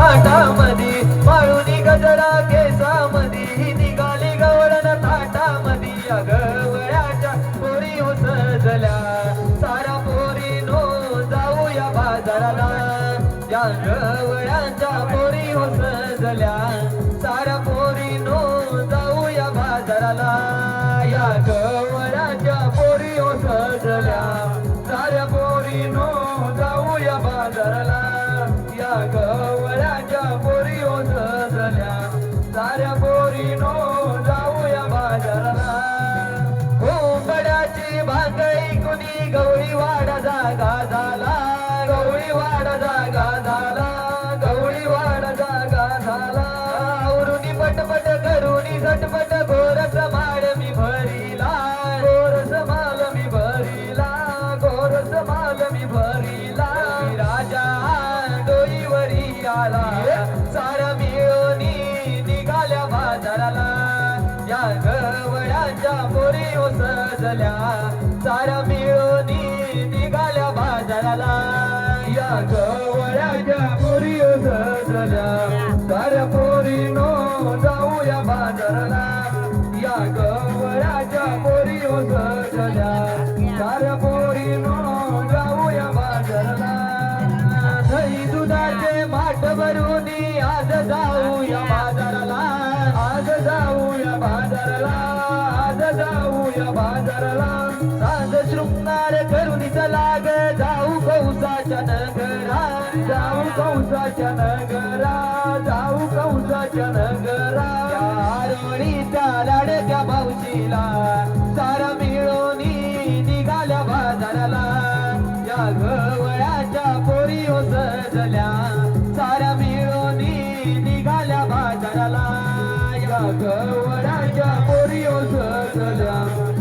ताटामधी माळुनी गजरा केसामधी निघाली गवळण ताटामधी या गवळ्याच्या पोरी हो सजल्या सारा पोरीनो जाऊया बाजाराला या गवळ्याच्या पोरी हो सजल्या सारा पोरीनो जाऊया बाजाराला या गवळ्याच्या पोरी हो सजल्या साऱ्या पोरीनो जाऊया बाजाराला या गवळ्याच्या पोरी हो सजल्या साऱ्या पोरीनो जाऊया बाजाराला कोंबड्याची भाकरी कुणी गवळी वाडा जागा झाला गवळी वाडा जागा झाला गवळी वाडा जागा झाला आवरुनी पटपट करुनी झटपट गोरस माळ मी भरीला गोरस माल मी भरीला गोरस माल मी भरीला राजा डोईवरी आला सारा मिळूनी निघाल्या बाजाराला या गवळ्याच्या पोरी हो सजल्या सारा मिळूनी निघाल्या बाजाराला या गवळ्याच्या पोरी हो सजल्या साऱ्या पोरीनो जाऊया बाजाराला या गवळ्याच्या पोरी हो सजल्या साऱ्या पोरीनो जाऊया बाजाराला दही दुधाचे माठ भरूनी आज जाऊया बाजाराला आज जाऊया बाजाराला आज जाऊया बाजाराला साज शृंगार करून चला ग जाऊ कौसाच्या नगरा जाऊ कौसाच्या नगरा जाऊ कौसाच्या नगरा आरोळीच्या लाडक्या मावशीला सारा मिळूनी निघाल्या बाजाराला या गवळ्याच्या पोरी हो सजल्या साऱ्या मिळूनी निघाल्या बाजाराला या गवळ्याच्या पोरी हो